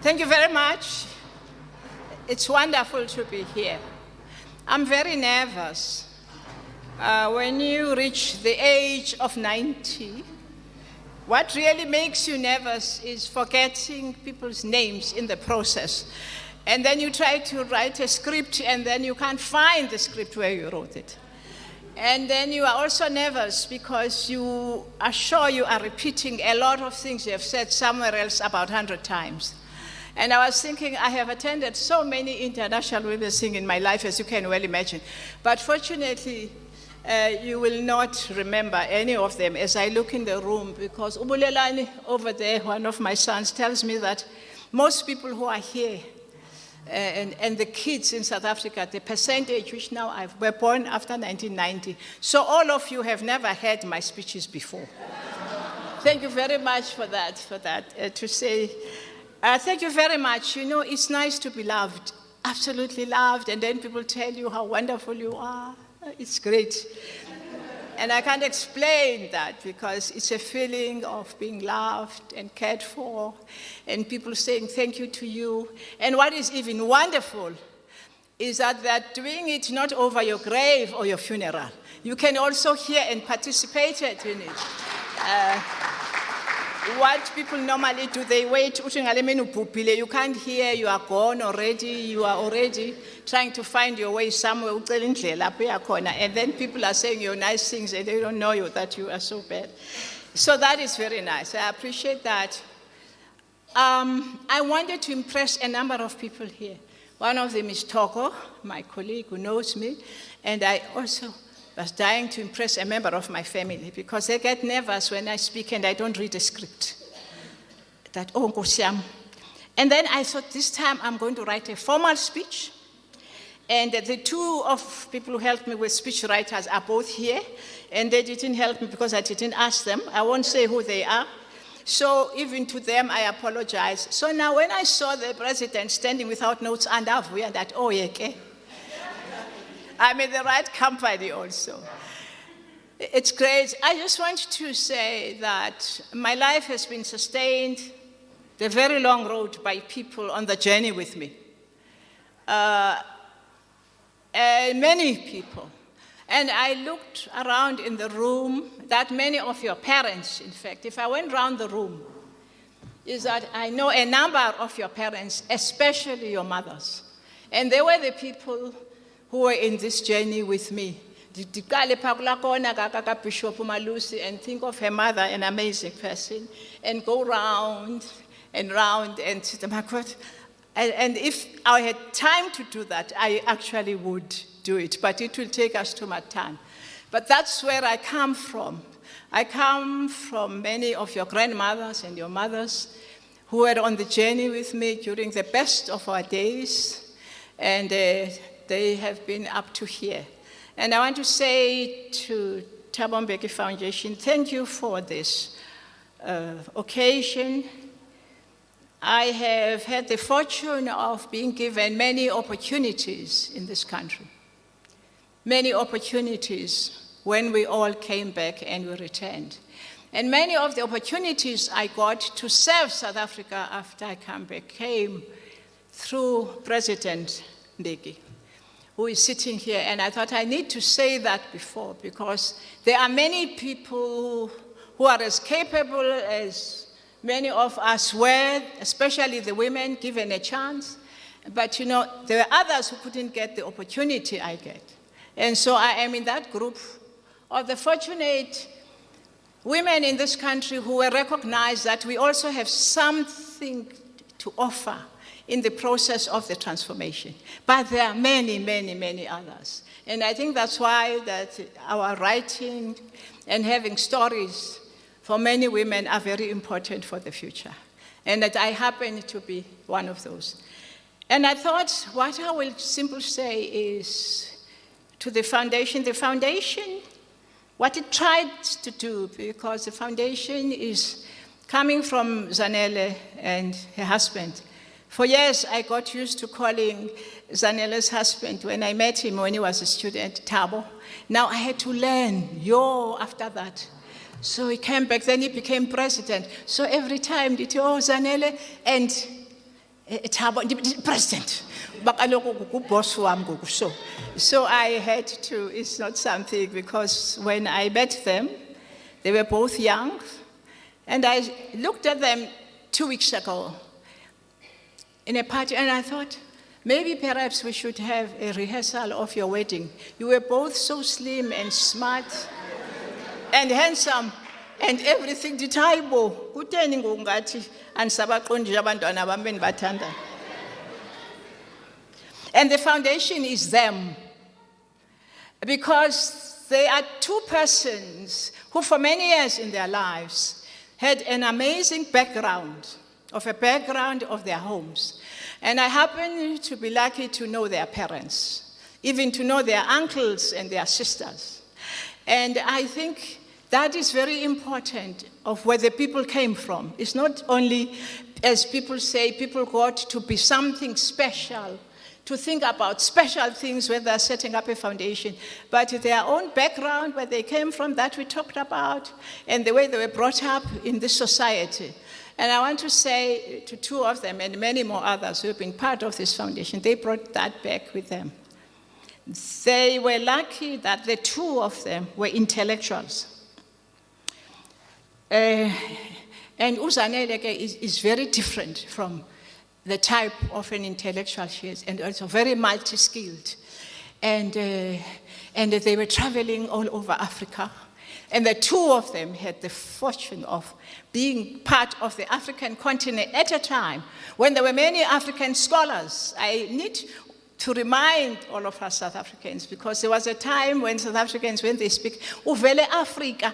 Thank you very much. It's wonderful to be here. I'm very nervous. When you reach the age of 90, what really makes you nervous is forgetting people's names in the process. And then you try to write a script, and then you can't find the script where you wrote it. And then you are also nervous because you are sure you are repeating a lot of things you have said somewhere else about 100 times. And I was thinking, I have attended so many international women's things in my life, as you can well imagine. But fortunately, you will not remember any of them as I look in the room, because Ubulelani over there, one of my sons, tells me that most people who are here and the kids in South Africa, the percentage which now were born after 1990. So all of you have never heard my speeches before. Thank you very much for that, to say, thank you very much. You know, it's nice to be loved, absolutely loved, and then people tell you how wonderful you are. It's great. And I can't explain that because it's a feeling of being loved and cared for and people saying thank you to you. And what is even wonderful is that they're doing it not over your grave or your funeral. You can also hear and participate in it. What people normally do, they wait, you can't hear, you are gone already, you are already trying to find your way somewhere, and then people are saying your nice things and they don't know you, that you are so bad. So that is very nice, I appreciate that. I wanted to impress a number of people here. One of them is Togo, my colleague who knows me, and I also was dying to impress a member of my family because they get nervous when I speak and I don't read a script. And then I thought this time I'm going to write a formal speech. And the two of people who helped me with speech writers are both here. And they didn't help me because I didn't ask them. I won't say who they are. So even to them, I apologize. So now when I saw the president standing without notes, and I've weird that, oh, yeah, okay. I'm in the right company also. It's great. I just want to say that my life has been sustained the very long road by people on the journey with me. Many people. And I looked around in the room, that many of your parents, in fact, if I went around the room, is that I know a number of your parents, especially your mothers. And they were the people who were in this journey with me. And think of her mother, an amazing person, and go round and round and sit them. And if I had time to do that, I actually would do it, but it will take us too much time. But that's where I come from. I come from many of your grandmothers and your mothers who were on the journey with me during the best of our days, and they have been up to here. And I want to say to Thabo Mbeki Foundation, thank you for this occasion. I have had the fortune of being given many opportunities in this country. Many opportunities when we all came back and we returned. And many of the opportunities I got to serve South Africa after I came back came through President Mbeki, who is sitting here. And I thought I need to say that before, because there are many people who are as capable as many of us were, especially the women, given a chance. But you know, there were others who couldn't get the opportunity I get. And so I am in that group of the fortunate women in this country who were recognized that we also have something to offer in the process of the transformation. But there are many, many, many others. And I think that's why that our writing and having stories for many women are very important for the future. And that I happen to be one of those. And I thought what I will simply say is to the foundation, what it tried to do, because the foundation is coming from Zanele and her husband. For years, I got used to calling Zanele's husband, when I met him when he was a student, Thabo. Now I had to learn, after that. So he came back, then he became president. So every time, Zanele, and Thabo, President, so I had to, it's not something, because when I met them, they were both young, and I looked at them 2 weeks ago in a party, and I thought, maybe perhaps we should have a rehearsal of your wedding. You were both so slim and smart and handsome and everything. Thabo, kuteni ngokungathi anisabaqondile abantwana bami benibathanda. And the foundation is them, because they are two persons who for many years in their lives had an amazing background of their homes. And I happen to be lucky to know their parents, even to know their uncles and their sisters. And I think that is very important of where the people came from. It's not only, as people say, people got to be something special, to think about special things when they're setting up a foundation, but their own background, where they came from, that we talked about, and the way they were brought up in this society. And I want to say to two of them and many more others who have been part of this foundation, they brought that back with them. They were lucky that the two of them were intellectuals. And Uzanele is very different from the type of an intellectual she is, and also very multi-skilled. And they were traveling all over Africa. And the two of them had the fortune of being part of the African continent at a time when there were many African scholars. I need to remind all of us South Africans, because there was a time when South Africans, when they speak, Uvele Afrika,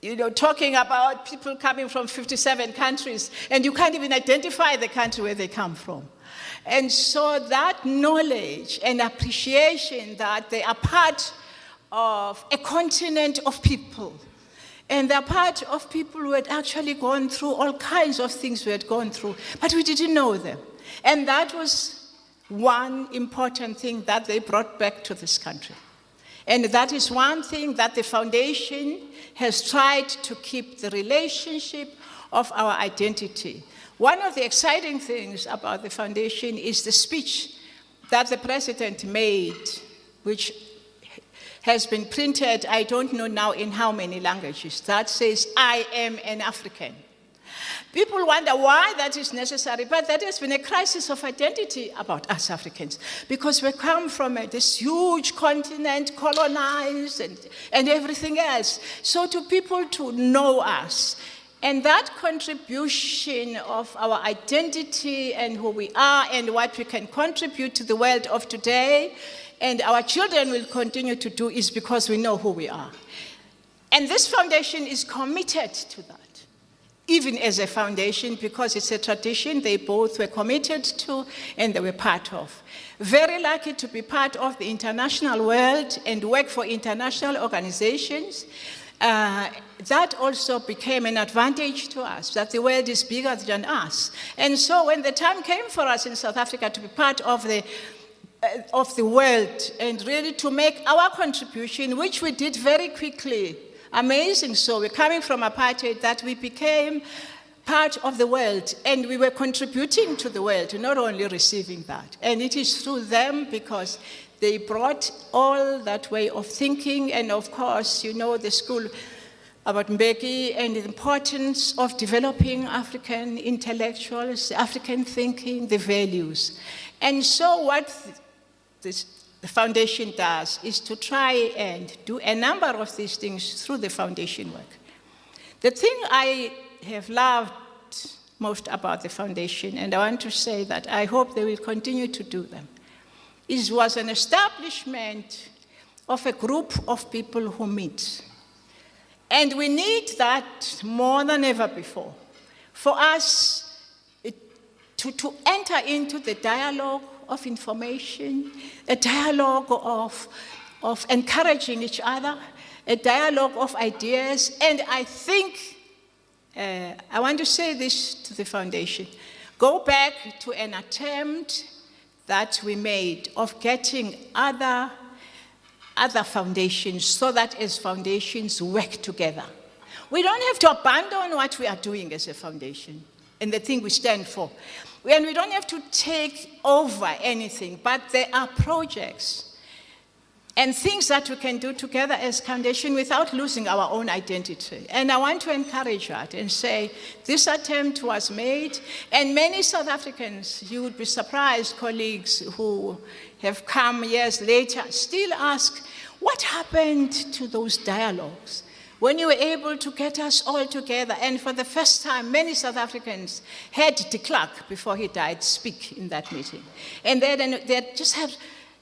you know, talking about people coming from 57 countries, and you can't even identify the country where they come from. And so that knowledge and appreciation that they are part of a continent of people, and they're part of people who had actually gone through all kinds of things we had gone through, but we didn't know them. And that was one important thing that they brought back to this country. And that is one thing that the foundation has tried to keep, the relationship of our identity. One of the exciting things about the foundation is the speech that the president made, which has been printed, I don't know now in how many languages, that says, I am an African. People wonder why that is necessary, but that has been a crisis of identity about us Africans, because we come from this huge continent, colonized and everything else. So to people to know us, and that contribution of our identity and who we are and what we can contribute to the world of today, and our children will continue to do, is because we know who we are. And this foundation is committed to that, even as a foundation, because it's a tradition they both were committed to and they were part of. Very lucky to be part of the international world and work for international organizations. That also became an advantage to us, that the world is bigger than us. And so when the time came for us in South Africa to be part of the world and really to make our contribution, which we did very quickly, amazing. So we're coming from apartheid, that we became part of the world, and we were contributing to the world, not only receiving that. And it is through them, because they brought all that way of thinking, and of course, you know, the school about Mbeki and the importance of developing African intellectuals, African thinking, the values. And so what the foundation does is to try and do a number of these things through the foundation work. The thing I have loved most about the foundation, and I want to say that I hope they will continue to do them, was an establishment of a group of people who meet. And we need that more than ever before, for us to enter into the dialogue of information, a dialogue of encouraging each other, a dialogue of ideas. And I think, I want to say this to the foundation, go back to an attempt that we made of getting other foundations, so that as foundations work together. We don't have to abandon what we are doing as a foundation. and the thing we stand for. And we don't have to take over anything, but there are projects and things that we can do together as foundation without losing our own identity. And I want to encourage that and say, this attempt was made, and many South Africans, you would be surprised, colleagues who have come years later, still ask, what happened to those dialogues? When you were able to get us all together, and for the first time, many South Africans heard de Klerk, before he died, speak in that meeting. And they just had,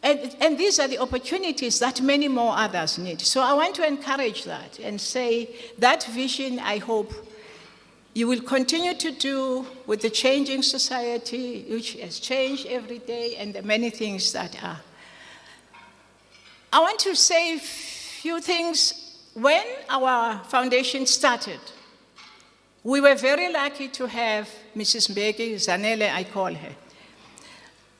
and these are the opportunities that many more others need. So I want to encourage that and say that vision, I hope, you will continue to do with the changing society, which has changed every day, and the many things that are. I want to say a few things. When our foundation started, we were very lucky to have Mrs. Mbeki, Zanele, I call her.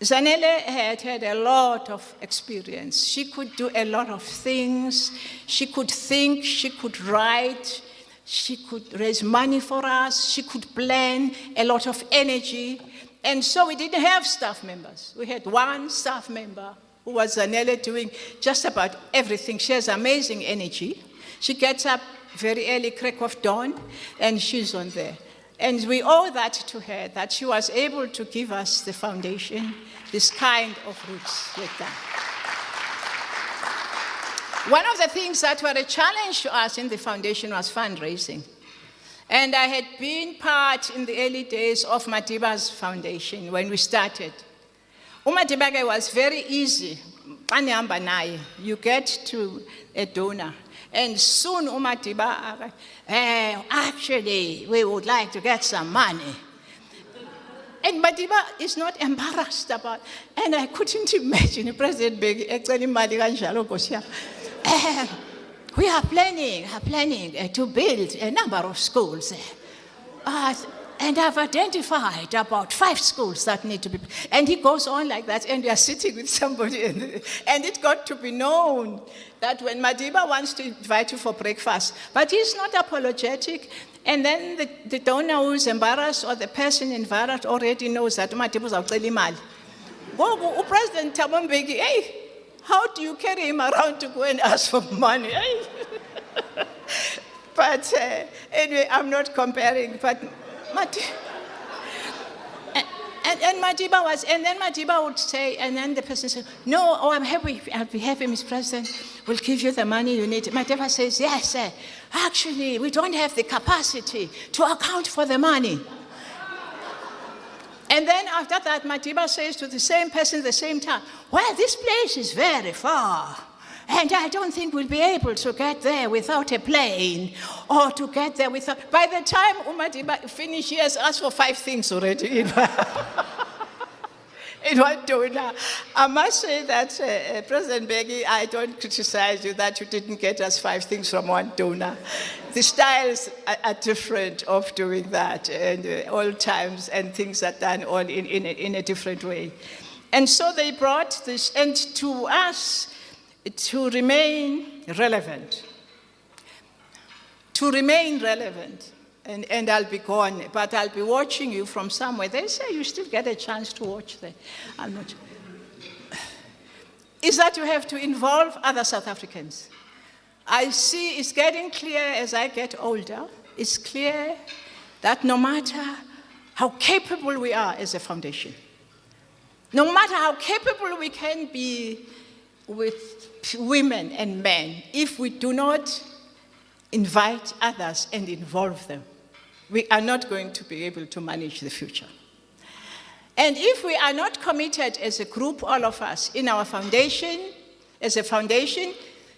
Zanele had a lot of experience. She could do a lot of things. She could think, she could write, she could raise money for us, she could plan, a lot of energy. And so we didn't have staff members. We had one staff member who was Zanele, doing just about everything. She has amazing energy. She gets up very early, crack of dawn, and she's on there. And we owe that to her, that she was able to give us the foundation, this kind of roots like that. One of the things that were a challenge to us in the foundation was fundraising. And I had been part in the early days of Madiba's foundation when we started. Madiba was very easy. You get to a donor. And soon Madiba, actually, we would like to get some money. And Madiba is not embarrassed about, and I couldn't imagine President Mbeki, we are planning to build a number of schools. And I've identified about 5 schools that need to be, and he goes on like that, and we are sitting with somebody, and it got to be known that when Madiba wants to invite you for breakfast, but he's not apologetic, and then the donor who's embarrassed or the person embarrassed already knows that Madiba is out mali. President Thabo Mbeki, hey, how do you carry him around to go and ask for money? But anyway, I'm not comparing, but and Madiba was, and then Madiba would say, and then the person said, no, I'm happy, I'll be happy, Mr. President, we'll give you the money you need. Madiba says, yes, actually, we don't have the capacity to account for the money. And then after that, Madiba says to the same person at the same time, well, this place is very far. And I don't think we'll be able to get there without a plane, or to get there without... By the time Madiba finished, he has asked for 5 things already in one donor. I must say that, President Mbeki, I don't criticize you that you didn't get us 5 things from one donor. The styles are different of doing that, and all times and things are done all in a different way. And so they brought this, and to us, to remain relevant. To remain relevant. And I'll be gone, but I'll be watching you from somewhere. They say you still get a chance to watch there. I'm not. Is that you have to involve other South Africans. I see it's getting clear as I get older. It's clear that no matter how capable we are as a foundation, no matter how capable we can be with women and men, if we do not invite others and involve them, we are not going to be able to manage the future. And if we are not committed as a group, all of us, in our foundation, as a foundation,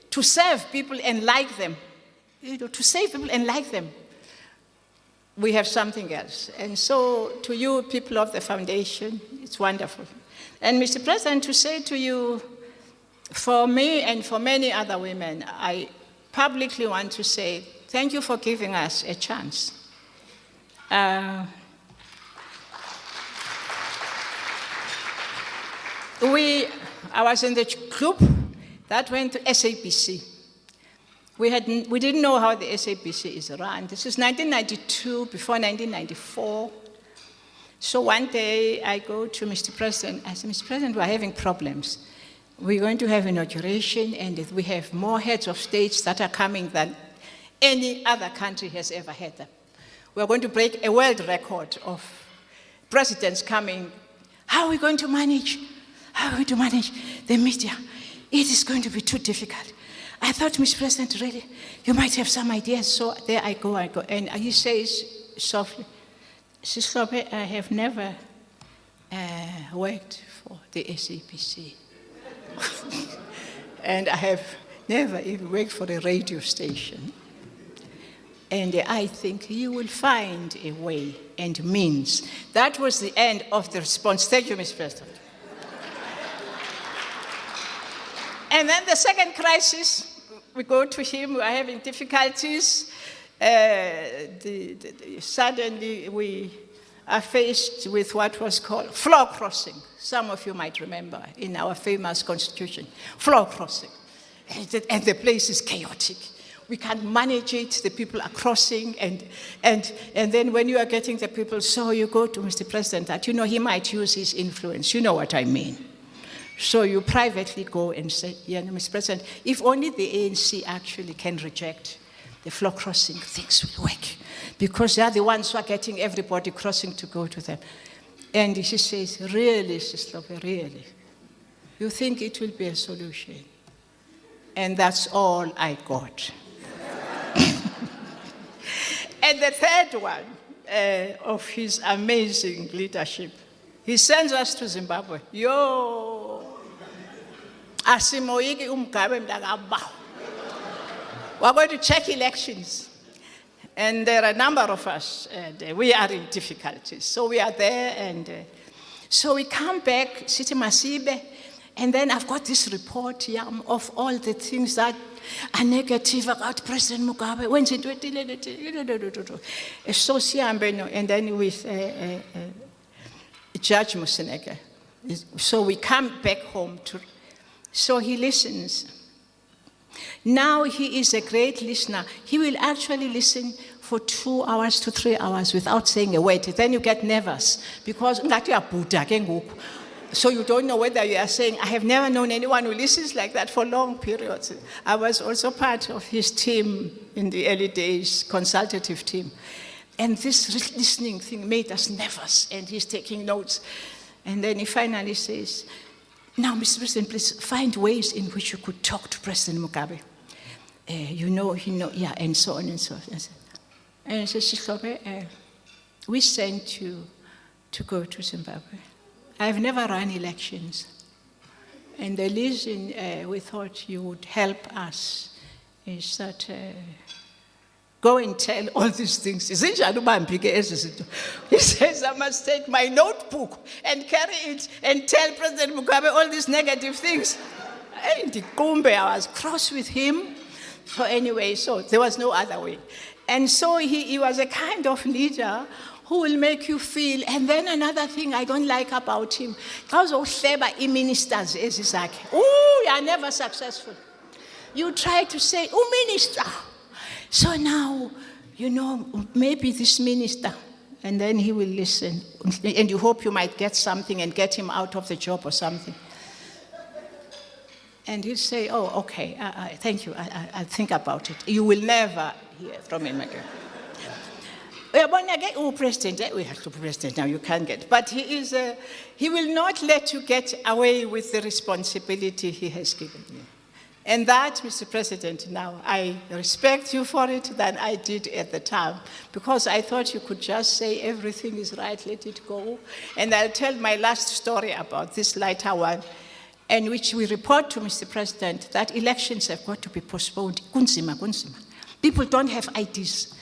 to serve people and like them, to save people and like them, we have something else. And so to you, people of the foundation, it's wonderful. And Mr. President, to say to you, for me and for many other women, I publicly want to say thank you for giving us a chance. I was in the group that went to SABC. We didn't know how the SABC is run. This is 1992, before 1994. So one day I go to Mr. President. I said, Mr. President, we're having problems. We're going to have inauguration, and we have more heads of states that are coming than any other country has ever had them. We're going to break a world record of presidents coming. How are we going to manage? How are we going to manage the media? It is going to be too difficult. I thought, Mr. President, really, you might have some ideas. So there I go. And he says softly, Sister, I have never worked for the SABC. And I have never even worked for a radio station. And I think you will find a way and means. That was the end of the response. Thank you, Mr. President. And then the second crisis, we go to him, we are having difficulties. Suddenly we are faced with what was called floor crossing. Some of you might remember in our famous constitution, floor crossing. And the place is chaotic. We can't manage it, the people are crossing, and then when you are getting the people, so you go to Mr. President that, he might use his influence, you know what I mean. So you privately go and say, Mr. President, if only the ANC actually can reject the floor crossing, things will work. Because they are the ones who are getting everybody crossing to go to them. And he says, really, Sister, really? You think it will be a solution? And that's all I got. And the third one of his amazing leadership, he sends us to Zimbabwe. Asimoyiki umgabe mntakabawo. We're going to check elections. And there are a number of us, and we are in difficulties. So we are there, and so we come back, City Masibe, and then I've got this report here of all the things that are negative about President Mugabe. And then with Judge Museneke. So we come back home so he listens. Now he is a great listener. He will actually listen for 2 hours to 3 hours without saying a word. Then you get nervous because so you don't know whether you are saying, I have never known anyone who listens like that for long periods. I was also part of his team in the early days, consultative team. And this listening thing made us nervous, and he's taking notes. And then he finally says, now, Mr. President, please find ways in which you could talk to President Mugabe. And so on and so on. And he says, we sent you to go to Zimbabwe. I've never run elections. And the reason we thought you would help us is that go and tell all these things. He says, I must take my notebook and carry it and tell President Mugabe all these negative things. And I was cross with him. So anyway, so there was no other way. And so he was a kind of leader who will make you feel. And then another thing I don't like about him, ministers, you are never successful. You try to say, minister. So now, maybe this minister, and then he will listen. And you hope you might get something and get him out of the job or something. And he'll say, oh, okay, thank you, I'll think about it. You will never hear from him again. President, we have to president now, you can't get. But he will not let you get away with the responsibility he has given you. And that, Mr. President, now I respect you for it than I did at the time, because I thought you could just say everything is right, let it go. And I'll tell my last story about this lighter one, in which we report to Mr. President that elections have got to be postponed. Kunzima. People don't have IDs.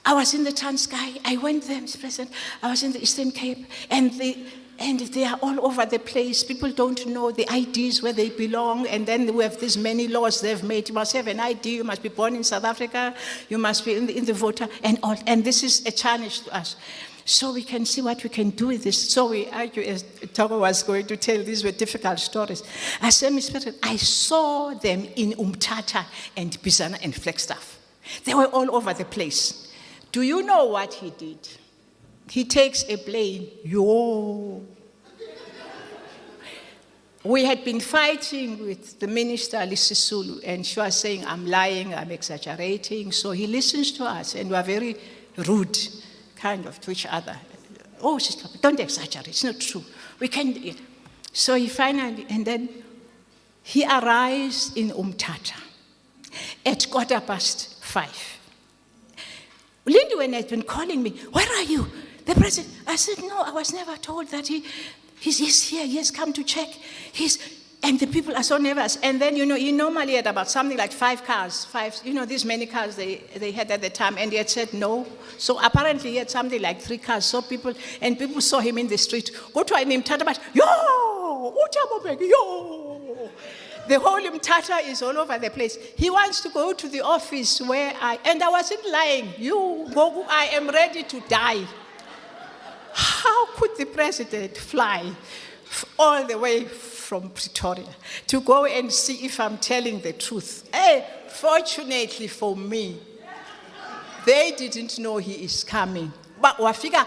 I was in the Transkei. I went there, Mr. President. I was in the Eastern Cape, and they are all over the place. People don't know the IDs where they belong, and then we have these many laws they've made. You must have an ID, you must be born in South Africa, you must be in the voter, and all. And this is a challenge to us. So we can see what we can do with this. So we argue, as Thabo was going to tell, these were difficult stories. I said, Mr. President, I saw them in Umtata and Bizana and Flagstaff. They were all over the place. Do you know what he did? he takes a plane. Yo! We had been fighting with the minister, Lisisulu, and she was saying, I'm lying, I'm exaggerating. So he listens to us, and we are very rude, kind of, to each other. Oh, sister, don't exaggerate, it's not true. We can't. So he finally, and then he arrives in Umtata at 5:15. Lindiwe had been calling me, where are you? The president. I said, no, I was never told that he's here, he has come to check. And the people are so nervous. And then, he normally had about something like 5 cars, these many cars they had at the time, and he had said no. So apparently he had something like 3 cars. So people saw him in the street. Go to Mtata, yo, Thabo Mbeki, yo. The whole Mtata is all over the place. He wants to go to the office and I wasn't lying. You go, I am ready to die. How could the president fly all the way from Pretoria to go and see if I'm telling the truth? Hey, fortunately for me, they didn't know he is coming. But wafika,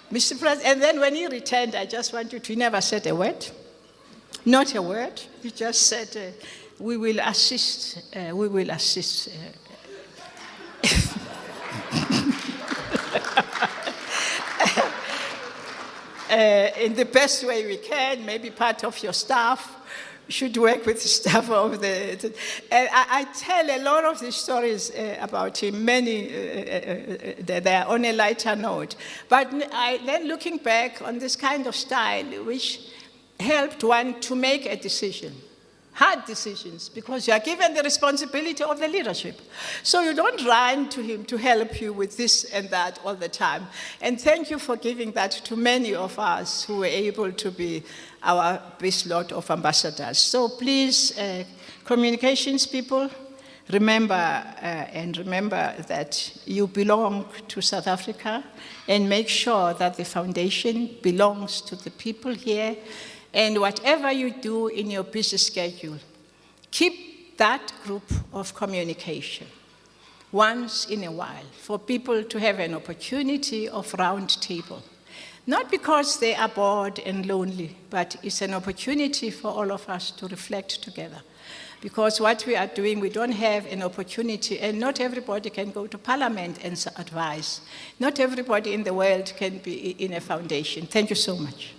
Mr. President, and then when he returned, I just want you to, he never said a word. Not a word. He just said, we will assist. In the best way we can. Maybe part of your staff should work with the staff of the. I tell a lot of these stories about him. Many they are on a lighter note. But then looking back on this kind of style, which helped one to make a decision. Hard decisions, because you are given the responsibility of the leadership. So you don't run to him to help you with this and that all the time. And thank you for giving that to many of us who were able to be our best lot of ambassadors. So please, communications people, remember that you belong to South Africa, and make sure that the foundation belongs to the people here. And whatever you do in your busy schedule, keep that group of communication once in a while for people to have an opportunity of round table. Not because they are bored and lonely, but it's an opportunity for all of us to reflect together. Because what we are doing, we don't have an opportunity, and not everybody can go to Parliament and advise. Not everybody in the world can be in a foundation. Thank you so much.